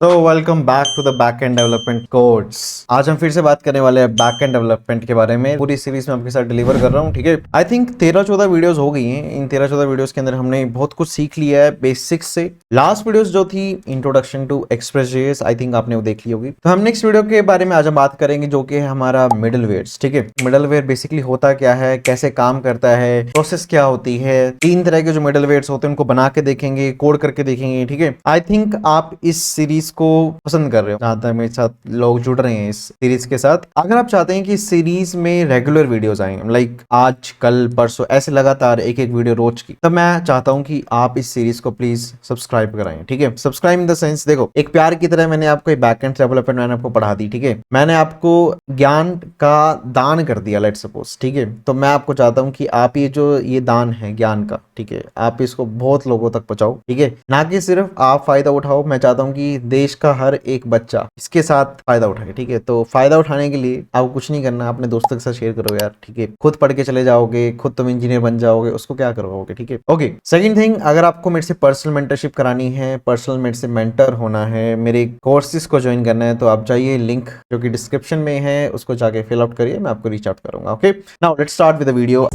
तो welcome back to the back end development course. आज हम फिर से बात करने वाले हैं बैक एंड डेवलपमेंट के बारे में। पूरी सीरीज में आपके साथ डिलीवर कर रहा हूँ, ठीक है। आई थिंक 13-14 वीडियोस हो गई हैं। इन 13-14 वीडियोस के अंदर हमने बहुत कुछ सीख लिया है बेसिक्स से। लास्ट वीडियोस जो थी इंट्रोडक्शन टू एक्सप्रेस.js, आई थिंक आपने वो देख ली होगी। तो हम नेक्स्ट वीडियो के बारे में आज हम बात करेंगे जो कि है हमारा मिडलवेयर्स, ठीक है। मिडलवेयर बेसिकली होता क्या है, कैसे काम करता है, प्रोसेस क्या होती है। 3 तरह के जो मिडलवेयर्स होते हैं उनको बना के देखेंगे, कोड करके देखेंगे, ठीक है। आई थिंक आप इस सीरीज को पसंद कर रहे हो, जहां तक मेरे साथ लोग जुड़ रहे हैं इस सीरीज के साथ। अगर आप चाहते हैं कि इस सीरीज में रेगुलर वीडियोस आए, लाइक आज कल परसों ऐसे लगातार एक एक वीडियो रोज की, तब मैं चाहता हूं कि आप इस सीरीज को प्लीज सब्सक्राइब कराएं, ठीक है। सब्सक्राइब इन द सेंस, देखो एक प्यार की तरह मैंने आपको बैकएंड डेवलपमेंट मैंने आपको पढ़ा दी, ठीक है। मैंने आपको ज्ञान का दान कर दिया, लेट्स सपोज, ठीक है। तो मैं आपको चाहता हूं कि आप ये दान है ज्ञान का, ठीक है, आप इसको बहुत लोगों तक पहुंचाओ, ठीक है। ना कि सिर्फ आप फायदा उठाओ, मैं चाहता हूं कि देश का हर एक बच्चा इसके साथ फायदा उठाए, ठीक है। तो फायदा उठाने के लिए आपको कुछ नहीं करना, अपने दोस्तों के साथ शेयर करो यार, ठीक है। खुद पढ़ के चले जाओगे, खुद तुम इंजीनियर बन जाओगे, उसको क्या करवाओगे, ठीक है। ओके, सेकंड थिंग, अगर आपको मेरे से पर्सनल मेंटरशिप करानी है, पर्सनल मेरे से मेंटर होना है, मेरे कोर्सेज को ज्वाइन करना है, तो आप जाइए, लिंक जो कि डिस्क्रिप्शन में है उसको जाके फिल आउट करिए, मैं आपको रीच आउट करूंगा। Okay, now let's start with the video.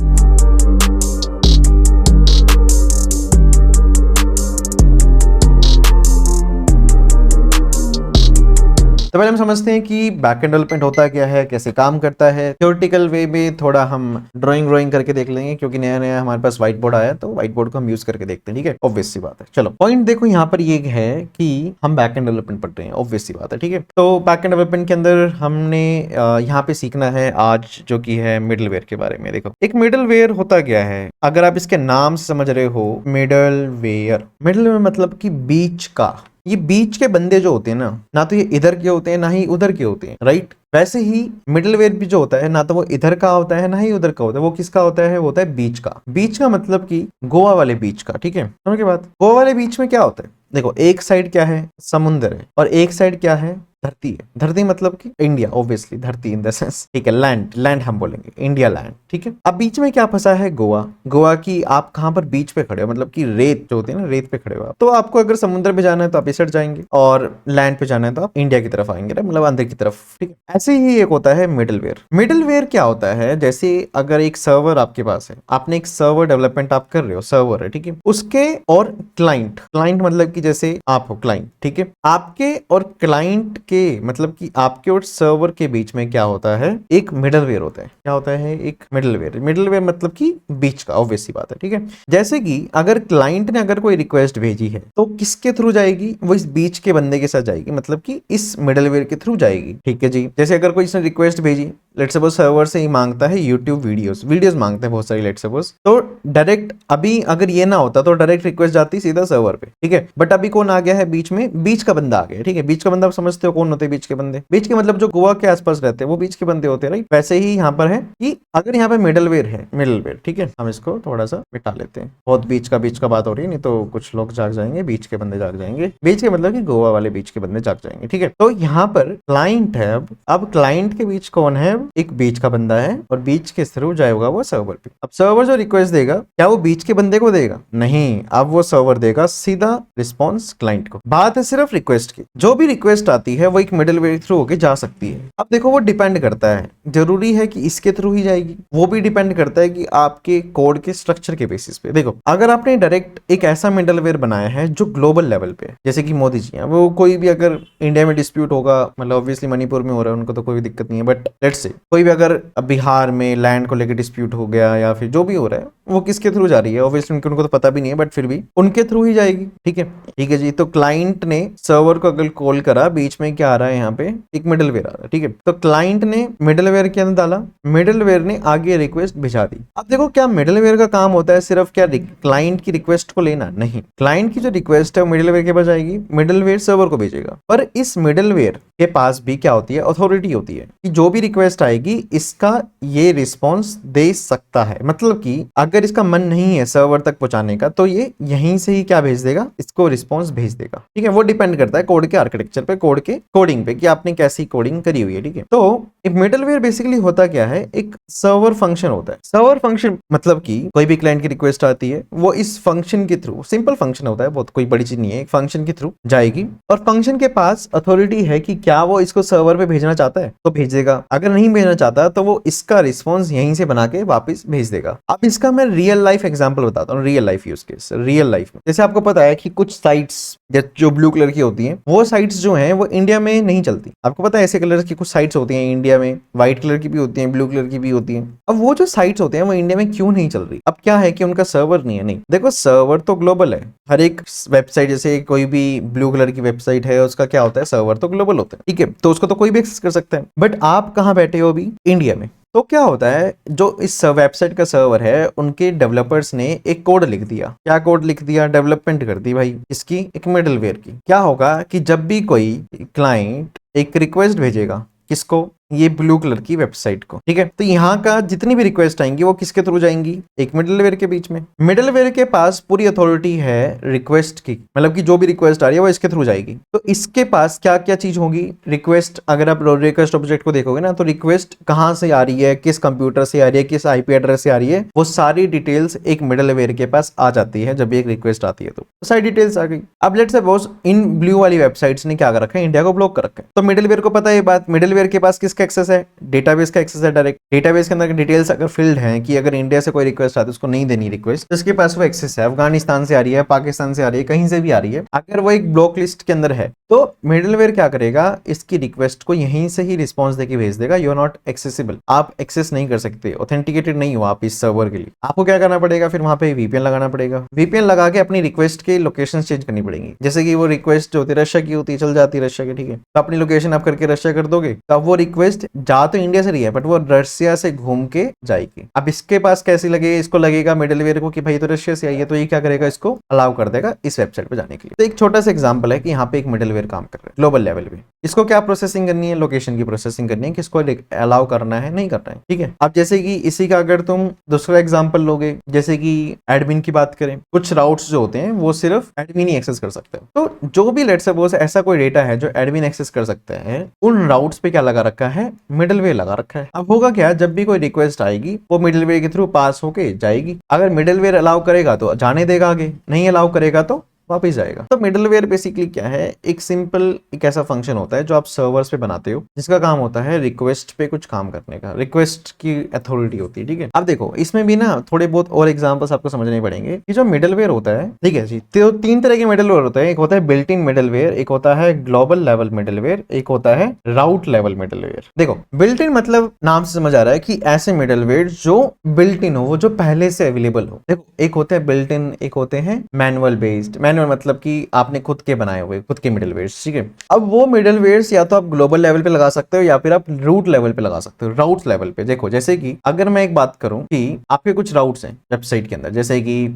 तो पहले हम समझते हैं कि बैकएंड डेवलपमेंट होता क्या है, कैसे काम करता है। थ्योरेटिकल वे में थोड़ा हम ड्राइंग करके देख लेंगे, क्योंकि नया नया हमारे पास व्हाइट बोर्ड आया है, तो व्हाइट बोर्ड को हम यूज करके देखते हैं, ठीक है। ऑब्वियस सी बात है। चलो पॉइंट देखो, यहाँ पर ये है कि हम बैकएंड डेवलपमेंट पढ़ रहे हैं, ऑब्वियस सी बात है, ठीक है। तो बैकएंड डेवलपमेंट के अंदर हमने यहाँ पे सीखना है आज जो कि है मिडलवेयर के बारे में। देखो एक मिडलवेयर होता क्या है, अगर आप इसके नाम से समझ रहे हो, मिडलवेयर मतलब कि बीच का। ये बीच के बंदे जो होते हैं ना तो ये इधर के होते हैं ना ही उधर के होते हैं, राइट। वैसे ही मिडलवेयर भी जो होता है ना तो वो इधर का होता है ना ही उधर का होता है, वो किसका होता है, वो होता है बीच का। बीच का मतलब कि गोवा वाले बीच का, ठीक है। समझ के बात, गोवा वाले बीच में क्या होता है, देखो एक साइड क्या है, समुद्र है, और एक साइड क्या है, धरती है। धरती मतलब कि इंडिया, ऑब्वियसली धरती इन द सेंस, ठीक है। लैंड हम बोलेंगे, इंडिया लैंड, ठीक है। अब बीच में क्या फंसा है, गोवा की। आप कहां पर बीच पे खड़े हो, मतलब कि रेत जो होती है ना, रेत पे खड़े हो आप। तो आपको अगर समुद्र पे जाना है तो आप इस साइड जाएंगे, और लैंड पे जाना है तो आप इंडिया की तरफ आएंगे, मतलब अंदर की तरफ, ठीक है। ऐसे ही एक होता है मिडलवेयर। मिडलवेयर क्या होता है, जैसे अगर एक सर्वर आपके पास है, आपने एक सर्वर डेवलपमेंट आप कर रहे हो, सर्वर है, ठीक है। उसके और क्लाइंट मतलब कि जैसे आप हो क्लाइंट, ठीक है। आपके और क्लाइंट के मतलब कि आपके और सर्वर के बीच में क्या होता है, एक मिडलवेयर होता है। क्या होता है, एक मिडलवेयर मतलब कि बीच का, ऑब्वियस सी बात है, ठीक है। जैसे कि अगर क्लाइंट ने अगर कोई रिक्वेस्ट भेजी है तो किसके थ्रू जाएगी, वो इस बीच के बंदे के साथ जाएगी, मतलब कि इस मिडलवेयर के थ्रू जाएगी, ठीक है जी। जैसे अगर कोई इसने रिक्वेस्ट भेजी, लेट्स सपोज सर्वर से ही मांगता है यूट्यूब वीडियोस मांगते हैं बहुत सारी, लेट्स सपोज, तो डायरेक्ट अभी अगर ये ना होता तो डायरेक्ट रिक्वेस्ट जाती सीधा सर्वर पे, ठीक है। बट अभी कौन आ गया है बीच में, बीच का बंदा आ गया, ठीक है। बीच का बंदा आप समझते हो कौन होते हैं बीच के बंदे, बीच के मतलब जो गोवा के आसपास रहते हैं वो बीच के बंदे होते हैं, राइट। वैसे ही यहाँ पर है कि अगर यहाँ पे मिडलवेयर, ठीक है, हम इसको थोड़ा सा मिटा लेते हैं, बहुत बीच का बात हो रही है, नहीं तो कुछ लोग जाग जाएंगे, बीच के बंदे जाग जाएंगे, बीच के मतलब कि गोवा वाले बीच के बंदे जाग जाएंगे, ठीक है। तो यहाँ पर क्लाइंट है, अब क्लाइंट के बीच कौन है, एक बीच का बंदा है, और बीच के थ्रू जाएगा वो सर्वर पे। अब सर्वर जो रिक्वेस्ट देगा, क्या वो बीच के बंदे को देगा, नहीं, अब वो सर्वर देगा सीधा रिस्पॉन्स क्लाइंट को। बात है सिर्फ रिक्वेस्ट की, जो भी रिक्वेस्ट आती है वो एक मिडलवेयर थ्रू होके जा सकती है। अब देखो वो डिपेंड करता है, जरूरी है कि इसके थ्रू ही जाएगी, वो भी डिपेंड करता है कि आपके कोड के स्ट्रक्चर के बेसिस पे। देखो अगर आपने डायरेक्ट एक ऐसा मिडलवेयर बनाया है जो ग्लोबल लेवल पे है, जैसे कि मोदी जी हैं, वो कोई भी अगर इंडिया में डिस्प्यूट होगा, मतलब ऑब्वियसली मणिपुर में हो रहा है उनको तो कोई दिक्कत नहीं है, बट लेट्स से कोई भी अगर बिहार में लैंड को लेकर डिस्प्यूट हो गया, या फिर जो भी हो रहा है, वो किसके थ्रू जा रही है, ऑब्वियसली उनको तो पता भी नहीं है, बट फिर भी उनके थ्रू ही जाएगी, ठीक है जी। तो क्लाइंट ने सर्वर को अगर कॉल करा, बीच में क्या आ रहा है, यहाँ पे एक मिडलवेयर आ रहा है, ठीक है। तो क्लाइंट ने मिडलवेयर के अंदर डाला, मिडलवेयर ने आगे रिक्वेस्ट भिजा दी। अब देखो क्या मिडलवेयर का काम होता है सिर्फ क्या क्लाइंट की रिक्वेस्ट को लेना, नहीं, क्लाइंट की जो रिक्वेस्ट है वो मिडलवेयर के पास जाएगी, मिडलवेयर सर्वर को भेजेगा। पर इस मिडलवेयर के पास भी क्या होती है, अथॉरिटी होती है कि जो भी रिक्वेस्ट आएगी इसका ये रिस्पॉन्स दे सकता है, मतलब कि अगर इसका मन नहीं है सर्वर तक पहुंचाने का तो ये यहीं से ही क्या भेज देगा, इसको रिस्पॉन्स भेज देगा, ठीक है। वो डिपेंड करता है कोड के आर्किटेक्चर पे, कोड के कोडिंग पे, कि आपने कैसी कोडिंग करी हुई है, ठीक है। तो एक मिडलवेयर बेसिकली होता क्या है, एक सर्वर फंक्शन होता है। सर्वर फंक्शन मतलब कि कोई भी क्लाइंट की रिक्वेस्ट आती है, वो इस फंक्शन के थ्रू, सिंपल फंक्शन होता है, बहुत कोई बड़ी चीज नहीं है, एक फंक्शन के थ्रू जाएगी और फंक्शन के पास अथॉरिटी है कि क्या वो इसको सर्वर पे भेजना चाहता है तो भेज देगा, अगर नहीं भेजना चाहता तो वो इसका रिस्पॉन्स यहीं से बना के वापस भेज देगा। अब इसका मैं रियल लाइफ एग्जांपल बताता हूँ, real life use case. Real life में जैसे आपको पता है कि कुछ साइट्स जो ब्लू कलर की होती हैं, वो साइट्स जो हैं वो इंडिया में नहीं चलती। आपको पता है ऐसे कलर की कुछ साइट्स होती हैं इंडिया में, व्हाइट कलर की भी होती हैं, ब्लू कलर की भी होती हैं। अब वो जो साइट्स होते हैं वो इंडिया में क्यों नहीं चल रही? अब क्या है कि उनका सर्वर नहीं है। नहीं, देखो सर्वर तो ग्लोबल है, हर एक वेबसाइट, जैसे कोई भी ब्लू कलर की वेबसाइट है उसका क्या होता है, सर्वर तो ग्लोबल होता है, ठीक है, तो उसको तो कोई भी एक्सेस कर सकता है। बट आप कहाँ बैठे हो अभी? इंडिया में। तो क्या होता है, जो इस वेबसाइट का सर्वर है, उनके डेवलपर्स ने एक कोड लिख दिया। क्या कोड लिख दिया? डेवलपमेंट कर दी भाई इसकी, एक मिडलवेयर की। क्या होगा कि जब भी कोई क्लाइंट एक रिक्वेस्ट भेजेगा, किसको? ये ब्लू कलर की वेबसाइट को, ठीक है, तो यहाँ का जितनी भी रिक्वेस्ट आएंगी वो किसके थ्रू जाएंगी? एक मिडलवेयर के बीच में। मिडलवेयर के पास पूरी अथॉरिटी है रिक्वेस्ट की, मतलब कि जो भी रिक्वेस्ट आ रही है वो इसके थ्रू जाएगी। तो इसके पास क्या क्या चीज होगी? रिक्वेस्ट, अगर आप रिक्वेस्ट ऑब्जेक्ट को देखोगे ना, तो रिक्वेस्ट कहाँ से आ रही है, किस कंप्यूटर से आ रही है, किस आईपी एड्रेस से आ रही है, वो सारी डिटेल्स एक मिडलवेयर के पास आ जाती है। जब एक रिक्वेस्ट आती है तो सारी डिटेल्स आ गई। अब लेट्स सपोज इन ब्लू वाली वेबसाइट्स ने क्या कर रखा है, इंडिया को ब्लॉक कर रखा है। तो मिडलवेयर को पता है ये बात, मिडलवेयर के पास किसका एक्सेस है? डेटाबेस का एक्सेस है डायरेक्ट। डेटाबेस के अंदर डिटेल्स अगर फिल्ड है कि अगर इंडिया से कोई रिक्वेस्ट आती है उसको नहीं देनी रिक्वेस्ट, तो उसके पास वो एक्सेस है। अफगानिस्तान से आ रही है, पाकिस्तान से आ रही है, कहीं से भी आ रही है, अगर वो एक ब्लॉक लिस्ट के अंदर है, तो मिडलवेयर क्या करेगा, इसकी रिक्वेस्ट को यहीं से ही रिस्पॉन्स देके भेज देगा, यू आर नॉट एक्सेसिबल, आप एक्सेस नहीं कर सकते, ऑथेंटिकेटेड नहीं हो आप इस सर्वर के लिए। आपको क्या करना पड़ेगा? फिर वहां पे वीपीएन लगाना पड़ेगा। वीपीएन लगा के अपनी रिक्वेस्ट के लोकेशन चेंज करनी पड़ेगी। जैसे कि वो रिक्वेस्ट जो होती है रशिया की होती है, चल जाती है रशिया की, ठीक है, तो अपनी लोकेशन आप करके रशिया कर दोगे, तो वो रिक्वेस्ट जा तो इंडिया से रही है बट वो रशिया से घूम के जाएगी। अब इसके पास कैसी लगेगी? इसको लगेगा मिडलवेयर को कि भाई तो रशिया से आई है, तो ये क्या करेगा, इसको अलाउ कर देगा इस वेबसाइट पे जाने के लिए। तो एक छोटा सा एग्जांपल है कि यहाँ पे एक मिडलवेयर काम कर रहा है ग्लोबल लेवल पे। इसको क्या प्रोसेसिंग करनी है? लोकेशन की प्रोसेसिंग करनी है, किसको अलाउ करना है, नहीं करना है, ठीक है। अब जैसे कि इसी का अगर तुम दूसरा एग्जांपल लोगे, जैसे कि एडमिन की बात करें, कुछ राउट्स जो होते हैं वो सिर्फ एडमिन ही एक्सेस कर सकते हैं। तो जो भी लेट्स सपोज ऐसा कोई डेटा है जो एडमिन एक्सेस कर सकते हैं, उन राउट्स पे क्या लगा रखा है? मिडलवेयर लगा रखा है। अब होगा क्या, जब भी कोई रिक्वेस्ट आएगी वो मिडलवेयर के थ्रू पास होके जाएगी। अगर मिडलवेयर अलाउ करेगा तो जाने देगा आगे, नहीं अलाउ करेगा तो वापस जाएगा। तो मिडलवेयर बेसिकली क्या है? एक सिंपल एक ऐसा फंक्शन होता है जो आप सर्वर्स पे बनाते हो, जिसका काम होता है रिक्वेस्ट पे कुछ काम करने का, रिक्वेस्ट की अथॉरिटी होती है, ठीक है। अब देखो इसमें भी ना थोड़े बहुत और एग्जांपल्स आपको समझने पड़ेंगे कि जो मिडलवेयर होता है, ठीक है जी, तो तीन तरह के मिडलवेयर होते हैं। एक होता है बिल्ट इन मिडलवेयर, एक होता है ग्लोबल लेवल मिडलवेयर, एक होता है राउट लेवल मिडलवेयर। देखो बिल्ट इन मतलब नाम से समझ आ रहा है कि ऐसे मिडलवेयर जो बिल्ट इन हो, वो जो पहले से अवेलेबल हो। देखो एक होते हैं बिल्ट इन, एक होते हैं मैनुअल बेस्ड। मतलब कि आपने खुद के बनाए हुए खुद के मिडलवेयर्स, ठीक है। अब वो मिडलवेयर्स या तो आप ग्लोबल लेवल पे लगा सकते हो या फिर आप रूट लेवल पे लगा सकते हो। राउट्स लेवल पे देखो, जैसे कि अगर मैं एक बात करूं कि आपके कुछ राउट्स हैं वेबसाइट के अंदर, जैसे कि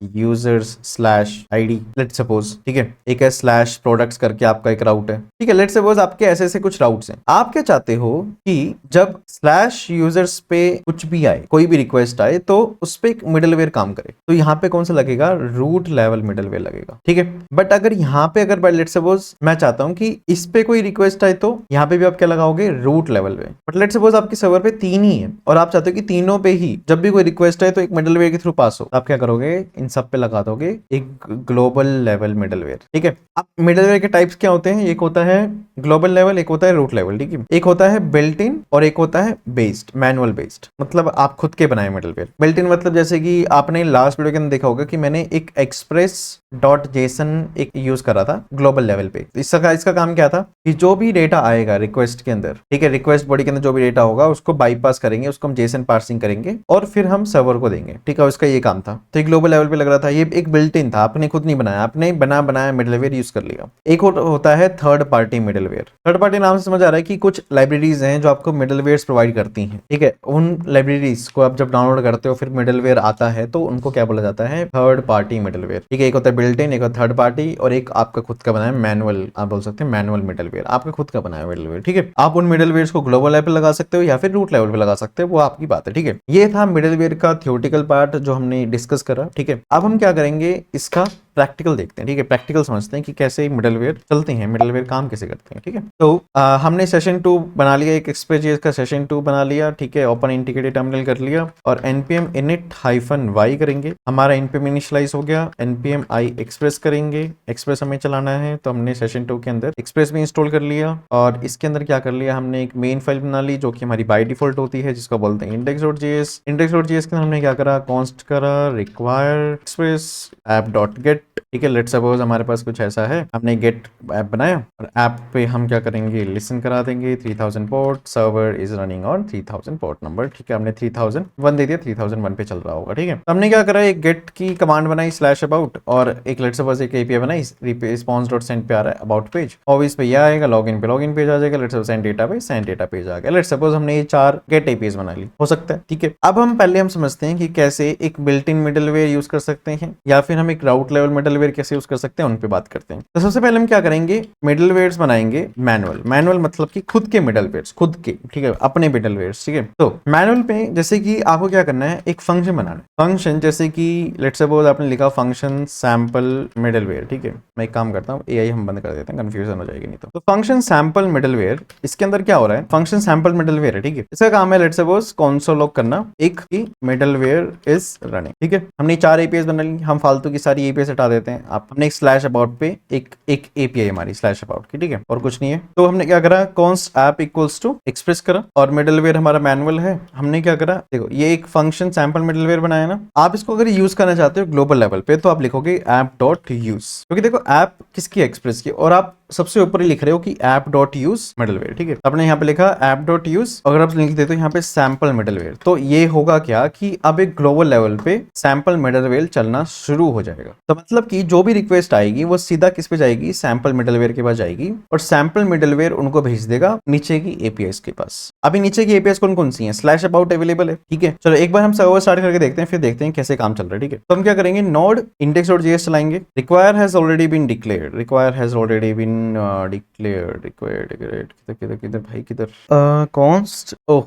/users/id लेट्स सपोज, ठीक है, एक है /products करके आपका एक राउट है, ठीक है। लेट्स सपोज आपके ऐसे ऐसे कुछ राउट्स हैं। आप क्या चाहते हो कि जब /users पे कुछ भी आए, कोई भी रिक्वेस्ट आए, तो उस पे एक मिडलवेयर काम करे। तो यहाँ पे कौन सा लगेगा? रूट लेवल मिडलवेयर लगेगा, ठीक है। बट अगर यहाँ पे अगर लेट्स सपोज मैं चाहता हूँ कि इस पे कोई रिक्वेस्ट आए, तो यहाँ पे भी आप क्या लगाओगे? रूट लेवल पे। बट लेट्स सपोज आपके सर्वर पे 3 ही है और आप चाहते हो कि तीनों पे ही जब भी कोई रिक्वेस्ट है तो एक मिडलवेयर के थ्रू पास हो, आप क्या करोगे? इन सब पे लगा दोगे एक ग्लोबल लेवल मिडलवेयर, ठीक है। अब मिडलवेयर के टाइप्स क्या होते हैं? एक होता है ग्लोबल लेवल, एक होता है रूट लेवल, ठीक है। एक होता है बिल्ट इन और एक होता है बेस्ड, मैनुअल बेस्ड, मतलब आप खुद के बनाए मिडलवेयर। बिल्ट इन मतलब जैसे कि आपने लास्ट वीडियो के अंदर देखा होगा कि मैंने एक express.json एक यूज करा था ग्लोबल लेवल पे। इसका काम क्या था कि जो भी डेटा आएगा रिक्वेस्ट के अंदर, ठीक है, रिक्वेस्ट बॉडी के अंदर जो भी डेटा होगा उसको बाईपास करेंगे, उसको हम जेसन पार्सिंग करेंगे और फिर हम सर्वर को देंगे, ठीक है। उसका ये काम था। तो ग्लोबल लेवल पे लग रहा था, ये एक बिल्ट इन था, आपने खुद नहीं बनाया, आपने बनाया मिडलवेयर यूज कर लिया। एक होता है third party middleware. Third party नाम से समझ आ रहा है कि कुछ लाइब्रेरीज हैं जो आपको मिडलवेयर्स प्रोवाइड करती हैं, ठीक है। उन लाइब्रेरीज को आप जब डाउनलोड करते हो फिर मिडलवेयर आता है तो उनको क्या बोला जाता है? थर्ड पार्टी मिडलवेयर, ठीक है। एक होता है बिल्ट इन, एक होता है थर्ड पार्टी और एक आपका खुद का बनाया मैनुअल, आप बोल सकते हैं मैनुअल मिडलवेयर, आपका खुद का बनाया मिडलवेयर, ठीक है। आप उन मिडलवेयर्स को ग्लोबल लेवल पे लगा सकते हो या फिर रूट लेवल पे लगा सकते हो, वो आपकी बात है, ठीक है। ये था मिडलवेयर का थ्योरेटिकल पार्ट जो हमने डिस्कस करा, ठीक है। अब हम क्या करेंगे? इसका प्रैक्टिकल देखते हैं, ठीक है, प्रैक्टिकल समझते हैं कि कैसे मिडलवेयर चलते हैं, मिडलवेयर काम कैसे करते हैं, ठीक है। तो हमने सेशन 2 बना लिया, एक एक्सप्रेस का सेशन 2 बना लिया, ठीक है, ओपन इंटीग्रेटेड टर्मिनल कर लिया और npm init -y करेंगे, हमारा npm इनिशियलाइज हो गया, npm i एक्सप्रेस करेंगे, एक्सप्रेस हमें चलाना है तो हमने सेशन 2 के अंदर एक्सप्रेस भी इंस्टॉल कर लिया और इसके अंदर क्या कर लिया, हमने एक मेन फाइल बना ली जो कि हमारी बाय डिफॉल्ट होती है, जिसको बोलते हैं index.js। index.js के अंदर हमने क्या करा, कॉन्स्ट करा रिक्वायर एक्सप्रेस app.get, ठीक है। लेट्स सपोज हमारे पास कुछ ऐसा है, हमने गेट ऐप बनाया और ऐप पे हम क्या करेंगे, लिसन करा देंगे 3000 port, server is running on 3000 port number, ठीक है। हमने 3001 दे दिया, 3001 पे चल रहा होगा, ठीक है। तो हमने क्या करा, एक गेट की कमांड बनाई /about और एक लेट्स सपोज एक एपीआई बनाई, response.send पे आ रहा है अबाउट पेज, और इस पे यह आएगा, लॉगिन पे लॉगिन पेज आ जाएगा, लेट्स सपोज सेंड डेटा पे सेंड डेटा पेज आ गया। लेट्स सपोज हमने ये 4 गेट एपीआईज बना ली, हो सकता है, ठीक है। अब हम पहले हम समझते हैं कि कैसे एक बिल्ट इन मिडलवेयर यूज कर सकते हैं या फिर हम एक राउट लेवल मिडलवेयर कैसे यूज कर सकते हैं, उन पे बात करते हैं। तो सबसे पहले हम क्या करेंगे, मिडलवेयर्स बनाएंगे मैनुअल, मैनुअल मतलब कि खुद के मिडलवेयर्स, खुद के, ठीक है, अपने मिडलवेयर्स, ठीक है। तो मैनुअल पे जैसे कि आपको क्या करना है, एक फंक्शन बनाना है, फंक्शन जैसे कि लेट्स सपोज आपने लिखा फंक्शन सैंपल मिडलवेयर, ठीक है। मैं एक काम करता हूँ, एआई हम बंद कर देते हैं, कंफ्यूजन हो जाएगी नहीं तो फंक्शन सैंपल मिडलवेयर, इसके अंदर क्या हो रहा है, फंक्शन सैंपल मिडलवेयर है, ठीक है। इसका काम है लेट्स सपोज कंसोल लॉग करना, एक की मिडलवेयर इज रनिंग, ठीक है। हमने 4 एपीआईज बना ली, हम फालतू की सारी एपीआई हटा देते हैं। आप हमने एक /about पे एक एपीआई हमारी /about की, ठीक है, और कुछ नहीं है। तो हमने क्या करा, const app equals to express करा और मिडलवेयर हमारा मैनुअल है, हमने क्या करा, देखो ये एक फंक्शन सैंपल मिडलवेयर बनाया ना। आप इसको अगर यूज करना चाहते हो ग्लोबल लेवल पे तो आप लिखोगे app.use, क्योंकि देखो ऐप किसकी, एक्सप्रेस की, और आप सबसे ऊपर ही लिख रहे हो कि app.use मिडलवेयर, ठीक है। आपने यहाँ पे लिखा app.use, अगर आप लिख देते हो यहाँ पे सैंपल मिडलवेयर, तो ये होगा क्या कि अब एक ग्लोबल लेवल पे सैंपल मिडलवेयर चलना शुरू हो जाएगा। तो मतलब कि जो भी रिक्वेस्ट आएगी वो सीधा किस पे जाएगी, सैंपल मिडलवेयर के पास जाएगी और सैंपल मिडलवेयर उनको भेज देगा नीचे की एपीआईज के पास। अभी नीचे की एपीआईज कौन कौन सी हैं, /about अवेलेबल है, ठीक है। चलो एक बार हम सर्वर स्टार्ट करके देखते हैं, फिर देखते हैं कैसे काम चल रहा है, ठीक है। तो हम क्या करेंगे, नोड index.js चलाएंगे, require has already been declared, require has already been declared, required किधर भाई किधर, const, oh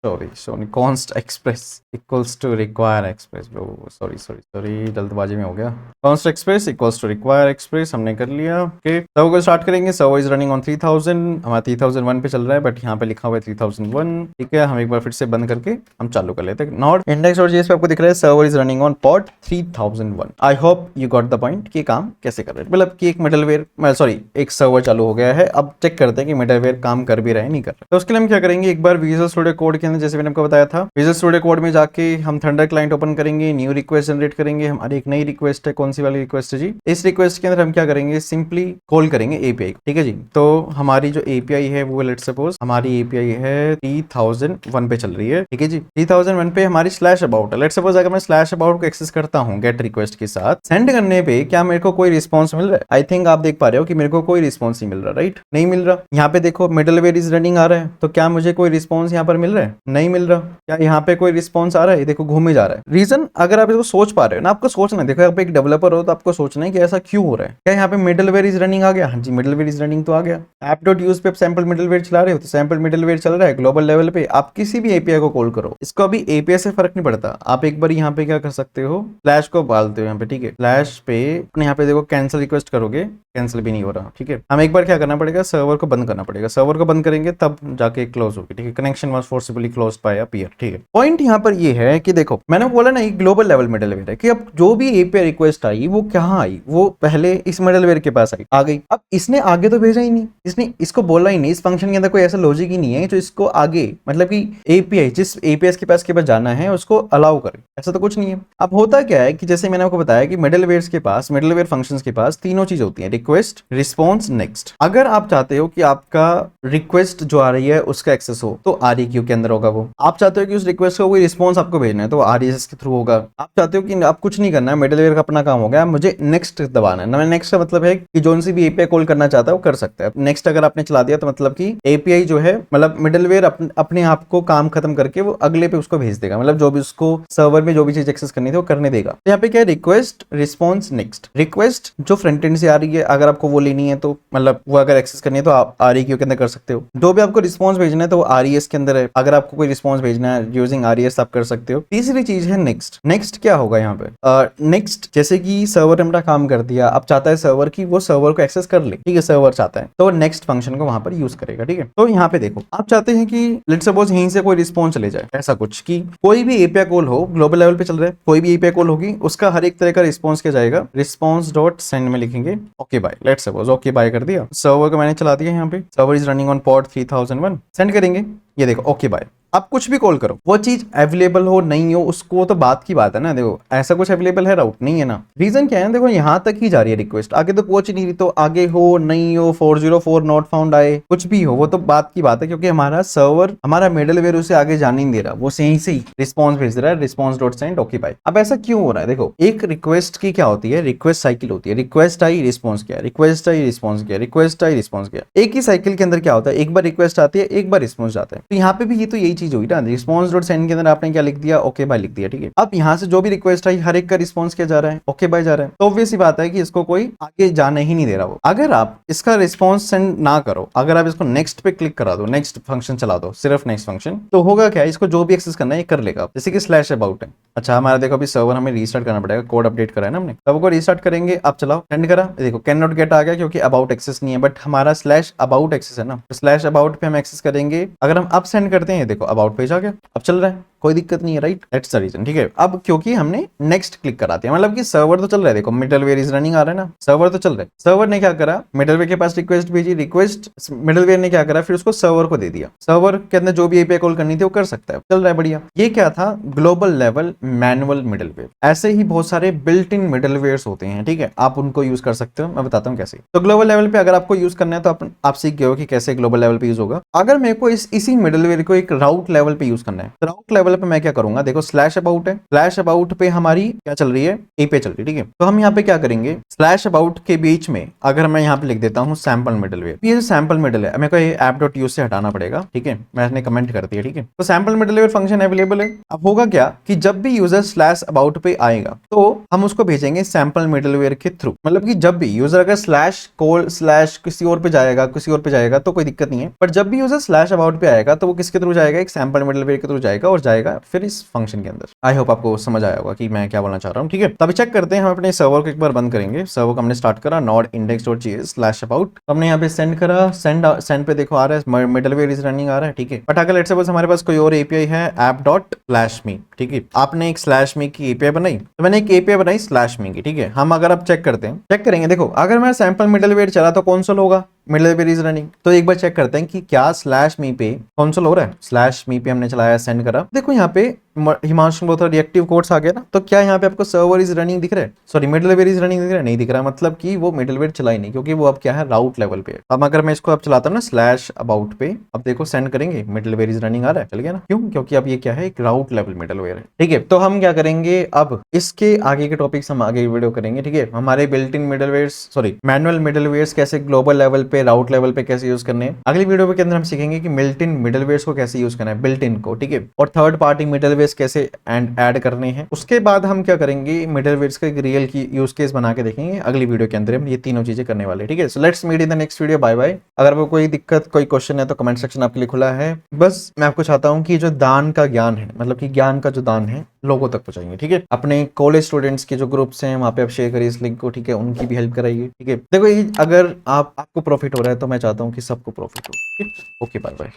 sorry const express equals to require express, bro, sorry जल्दबाजी में हो गया। const express equals to require express हमने कर लिया, ओके। सर्वर को स्टार्ट करेंगे, सर्वर इज रनिंग ऑन 3000, हमारा 3001 पे चल रहा है बट यहाँ पे लिखा हुआ है 3001, ठीक है। हम एक बार फिर से बंद करके हम चालू कर लेते हैं। नॉट index.js पे आपको दिख रहा है server is running on port 3001। I hope you got the point कि काम कैसे कर रहे हैं, मतलब कि एक मिडलवेयर सॉरी एक सर्वर चालू हो गया है। अब चेक करते हैं कि मिडलवेयर काम कर भी रहा है नहीं कर रहा। तो उसके लिए हम क्या करेंगे, एक बार विजुअल स्टूडियो कोड के जैसे मैंने आपको बताया था, विजुअल स्टूडियो कोड में जाके हम थंडर क्लाइंट ओपन करेंगे, न्यू रिक्वेस्ट जनरेट करेंगे। हमारी एक नई रिक्वेस्ट है, कौन सी वाली रिक्वेस्ट है जी, इस रिक्वेस्ट के अंदर हम क्या करेंगे, सिंपली कॉल करेंगे एपीआई, ठीक है जी। तो हमारी जो एपीआई है वो लेट्स सपोज हमारी एपीआई है 3001 पे चल रही है, ठीक है जी। 3001 पे हमारी /about है। लेट्स सपोज अगर मैं /about को एक्सेस करता हूँ गेट रिक्वेस्ट के साथ, सेंड करने पे क्या मेरे को कोई रिस्पॉन्स मिल रहा है? आई थिंक आप देख पा रहे हो कि मेरे को कोई रिस्पॉन्स नहीं मिल रहा, राइट, नहीं मिल रहा। यहाँ पे देखो मिडलवेयर इज रनिंग आ रहा है, तो क्या मुझे कोई रिस्पॉन्स यहाँ पर मिल रहा है? नहीं मिल रहा। क्या यहाँ पे कोई रिस्पॉन्स आ रहा है? देखो घूमे जा रहा है। रीजन अगर आप इसको सोच पा रहे हो ना, आपको सोचना है, देखो आप एक डेवलपर हो तो आपको सोचना है कि ऐसा क्यों हो रहा है। क्या यहाँ पे मिडलवेयर इज रनिंग आ गया? हाँ जी, मिडलवेयर इज रनिंग तो आ गया। app.use पे सैंपल मिडलवेयर चला रहे हो तो सैंपल मिडलवेयर चल रहा है ग्लोबल लेवल पे। आप किसी भी एपीआई को कॉल करो, इसको अभी एपीआई से फर्क नहीं पड़ता। आप एक बार यहाँ पे क्या कर सकते हो, फ्लैश को डालते हो यहाँ पे, ठीक है। फ्लैश पे अपने यहाँ पे देखो कैंसिल रिक्वेस्ट करोगे, कैंसिल भी नहीं हो रहा, ठीक है। हम एक बार क्या करना पड़ेगा, सर्वर को बंद करना पड़ेगा। सर्वर को बंद करेंगे तब जाके क्लोज होगी, ठीक है। Connection was forcibly closed by a peer, ठीक है। पॉइंट यहाँ पर ये है कि देखो मैंने बोला ना एक ग्लोबल लेवल मिडलवेयर है कि अब जो भी एपीआई रिक्वेस्ट आई वो कहाँ आई, वो पहले इस मिडलवेयर के पास आई, आ गई। अब इसने आगे तो भेजा ही नहीं, इसने इसको बोला ही नहीं, इस फंक्शन के अंदर कोई ऐसा लॉजिक ही नहीं है जो इसको आगे मतलब कि एपीआई जिस एपीआई के पास जाना है उसको अलाउ करे, ऐसा तो कुछ नहीं है। अब होता क्या है कि जैसे मैंने आपको बताया कि मिडलवेयर के पास, मिडलवेयर फंक्शंस के पास तीनों चीज होती है, रिक्वेस्ट, रिस्पॉन्स, नेक्स्ट। अगर आप चाहते हो कि आपका रिक्वेस्ट जो आ रही है उसका एक्सेस हो तो आरईक्यू के अंदर होगा वो। आप चाहते हो कि उस रिक्वेस्ट को कोई रिस्पॉन्स आपको भेजना है तो आरईएस के थ्रू होगा। आप चाहते हो कि आप कुछ नहीं करना है, मिडलवेयर का अपना काम हो गया, मुझे नेक्स्ट दबाना है ना। नेक्स्ट का मतलब है कि जो सी भी एपीआई कॉल करना चाहता है वो कर सकता है। नेक्स्ट अगर आपने चला दिया तो मतलब कि एपीआई जो है मतलब मिडलवेयर अपने आप को काम खत्म करके वो अगले पे उसको भेज देगा, मतलब जो भी उसको सर्वर में जो भी चीज एक्सेस करनी थी वो करने देगा। तो यहाँ पे क्या है, रिक्वेस्ट, रिस्पॉन्स, नेक्स्ट। रिक्वेस्ट जो फ्रंट एंड से आ रही है, अगर आपको वो लेनी है तो मतलब वो अगर एक्सेस करनी है तो आप आरईक्यू के अंदर कर सकते हो। जो भी आपको रिस्पॉन्स भेजना है तो वो आरईएस के अंदर है। अगर आपको आपको कोई रिस्पॉन्स भेजना है यूजिंग RES आप कर सकते हो। तीसरी चीज है नेक्स्ट। नेक्स्ट क्या होगा यहाँ पे? नेक्स्ट जैसे कि सर्वर ने अपना काम कर दिया, अब चाहता है सर्वर की वो सर्वर को एक्सेस कर ले, ठीक है, सर्वर चाहता है तो नेक्स्ट फंक्शन को वहां पर यूज करेगा, ठीक है। तो यहाँ पे देखो आप चाहते हैं कि लेट्स सपोज यहीं से कोई रिस्पॉन्स चले जाए, ऐसा कुछ कि कोई भी एपीआई कॉल हो, ग्लोबल लेवल पे चल रहा है, कोई भी एपीआई कॉल होगी उसका हर एक तरह का रिस्पॉन्स क्या जाएगा, रिस्पॉन्स डॉट सेंड में लिखेंगे okay bye, let's suppose okay bye कर दिया, सर्वर को मैंने चला दिया, यहाँ पे server is running on port 3001, send करेंगे, ये देखो ओके बाय। आप कुछ भी कॉल करो, वो चीज अवेलेबल हो नहीं हो उसको तो बात की बात है ना, देखो ऐसा कुछ अवेलेबल है राउट नहीं है ना, रीजन क्या है, देखो यहाँ तक ही जा रही है रिक्वेस्ट, आगे तो पहुंच नहीं रही, तो आगे हो नहीं हो 404 नॉट फाउंड आए कुछ भी हो वो तो बात की बात है, क्योंकि हमारा सर्वर हमारा मिडलवेयर उसे आगे जाने नहीं दे रहा, वो सही से ही रिस्पॉन्स भेज रहा है, response dot send okay bye. अब ऐसा क्यों हो रहा है, देखो एक रिक्वेस्ट की क्या होती है, रिक्वेस्ट साइकिल होती है, रिक्वेस्ट आई रिस्पॉन्स किया, रिक्वेस्ट आई रिस्पॉन्स किया, रिक्वेस्ट आई रिस्पॉन्स किया, एक ही साइकिल के अंदर क्या होता है, एक बार रिक्वेस्ट आती है एक बार रिस्पॉन्स जाता है, तो यहाँ पे भी ये तो यही चीज हुई ना, रिस्पॉन्स डॉट सेंड के अंदर आपने क्या लिख दिया, ओके बाय लिख दिया, ठीक है। अब यहाँ से जो भी रिक्वेस्ट आई हर एक का रिस्पॉन्स क्या जा रहा है, ओके बाय जा रहा है, तो ऑब्वियस सी बात है कि इसको कोई आगे जाने ही नहीं दे रहा वो। अगर आप इसका रिस्पॉन्स सेंड ना करो, अगर आप इसको नेक्स्ट पे क्लिक करा दो, नेक्स्ट फंक्शन चला दो, सिर्फ नेक्स्ट फंक्शन, तो होगा क्या, इसको जो भी एक्सेस करना है ये कर लेगा, जैसे कि स्लैश अबाउट है। अच्छा हमारा देखो अभी सर्वर हमें रीस्टार्ट करना पड़ेगा, कोड अपडेट करा है ना हमने, तब को रीस्टार्ट करेंगे, आप चलाओ, सेंड करा, देखो कैन नॉट गेट आ गया क्योंकि अबाउट एक्सेस नहीं है, बट हमारा स्लैश अबाउट एक्सेस है ना, तो स्लैश अबाउट पे हम एक्सेस करेंगे, अगर हम अब सेंड करते हैं देखो अबाउट पेज आ गया, अब चल रहा है, कोई दिक्कत नहीं है, राइट, दैट्स द रीजन, ठीक है। अब क्योंकि हमने नेक्स्ट क्लिक करा दिया, मतलब कि सर्वर तो चल रहा है, देखो मिडलवेयर इज रनिंग आ रहा है ना, सर्वर तो चल रहा है, सर्वर ने क्या करा, मिडलवेयर के पास रिक्वेस्ट भेजी, रिक्वेस्ट मिडलवेयर ने क्या करा, फिर उसको सर्वर को दे दिया, सर्वर के अंदर जो भी एपीआई कॉल करनी थी वो कर सकता है, चल रहा है बढ़िया। ये क्या था, ग्लोबल लेवल मैनुअल मिडलवेयर। ऐसे ही बहुत सारे बिल्ट इन मिडलवेयर्स होते हैं, ठीक है, आप उनको यूज कर सकते हो, मैं बताता हूँ कैसे। तो ग्लोबल लेवल पे अगर आपको यूज करना है तो आप सीख गए हो कि कैसे ग्लोबल लेवल पे यूज होगा। अगर मेरे को इसी मिडलवेयर को एक राउट लेवल पे यूज करना है, तो राउट लेवल पे मैं क्या करूंगा, देखो स्लैश अबाउट है, स्लैश अबाउट पे हमारी क्या चल रही है, एपीआई चल रही है, ठीक है। तो हम यहाँ पे क्या करेंगे, स्लैश अबाउट के बीच में अगर मैं यहाँ पे लिख देता हूँ सैंपल मिडलवेयर, ये जो सैंपल मिडल है मेरे को ये ऐप डॉट यूज से हटाना पड़ेगा, ठीक है, मैंने कमेंट कर दिया, ठीक है। तो सैंपल मिडलवेयर फंक्शन अवेलेबल है। अब होगा क्या कि जब भी यूजर स्लैश अबाउट पे आएगा तो हम उसको भेजेंगे सैंपल मिडलवेयर के थ्रू, मतलब कि जब भी यूजर अगर स्लैश कॉल स्लैश किसी और पे जाएगा, किसी और पे जाएगा तो कोई दिक्कत नहीं है, पर जब भी यूजर स्लैश अबाउट पे आएगा तो वो किसके थ्रू जाएगा, एक सैंपल मिडलवेयर के थ्रू जाएगा और जाएगा फिर इस फंक्शन के अंदर। आई होप आपको समझ आया होगा कि मैं क्या बोलना चाह रहा हूँ, ठीक है। तभी चेक करते हैं, हम अपने सर्वर को एक बार बंद करेंगे, सर्वर को हमने स्टार्ट करा नोड index.js स्लैश अबाउट, हमने यहाँ पे सेंड करा, सेंड पे देखो आ रहा है मिडलवेयर इज रनिंग आ रहा है, ठीक है। बट अगर लेट्स सपोज हमारे पास कोई और एपीआई है ऐप डॉट स्लैश मी, ठीक है, आपने एक स्लैश मी की एपीआई बनाई, तो मैंने एक एपीआई बनाई स्लैश मी की, ठीक है। हम अगर आप चेक करते हैं, चेक करेंगे, देखो अगर मैं सैंपल मिडलवेयर चला तो कंसोल होगा, मिडलवेयर इज रनिंग, तो एक बार चेक करते हैं कि क्या स्लैश मी पे कंसोल हो रहा है, स्लैश मी पे हमने चलाया, सेंड करा, देखो यहाँ पे हिमांशु बोलता रिएक्टिव कोड्स आ गया ना, तो क्या यहाँ पे आपको सर्वर इज रनिंग दिख रहा है, सॉरी मिडलवेयर इज रनिंग दिख रहा है, नहीं दिख रहा, मतलब कि वो मिडलवेयर चला ही नहीं, क्योंकि वो अब क्या है राउट लेवल पे है। अब अगर मैं इसको अब चलाता हूँ ना स्लैश अबाउट पे, अब देखो सेंड करेंगे, मिडलवेयर इज रनिंग आ रहा है, चल गया ना, क्यों, क्योंकि अब ये क्या है एक राउट लेवल मिडलवेयर है, ठीक है। तो हम क्या करेंगे, अब इसके आगे के टॉपिक्स हम आगे वीडियो करेंगे, ठीक है। हमारे बिल्ट इन मिडलवेयर्स सॉरी मैनुअल मिडलवेयर्स कैसे ग्लोबल लेवल पे राउट लेवल पे कैसे यूज करने हैं, अगली वीडियो के अंदर हम सीखेंगे कि बिल्ट इन मिडलवेयर्स को कैसे यूज करना है, बिल्ट इन को, ठीक है, और थर्ड पार्टी मिडलवेयर्स कैसे ऐड करने हैं। उसके बाद हम क्या करेंगे, मिडलवेयर्स का एक रियल की यूज केस बना के देखेंगे अगली वीडियो के अंदर, हम ये तीनों चीजें करने वाले, ठीक है। So let's meet in the next video, bye bye. अगर वो कोई दिक्कत कोई क्वेश्चन है तो कमेंट सेक्शन आपके लिए खुला है। बस मैं आपको चाहता हूँ कि जो दान का ज्ञान है, मतलब कि ज्ञान का जो दान है लोगों तक पहुंचाएंगे, ठीक है। अपने कॉलेज स्टूडेंट्स के जो ग्रुप्स हैं वहां पे आप शेयर करिए इस लिंक को, ठीक है, उनकी भी हेल्प कराइए, ठीक है। देखो अगर आपको प्रॉफिट हो रहा है तो मैं चाहता हूँ कि सबको प्रॉफिट हो, ओके बाय बाय।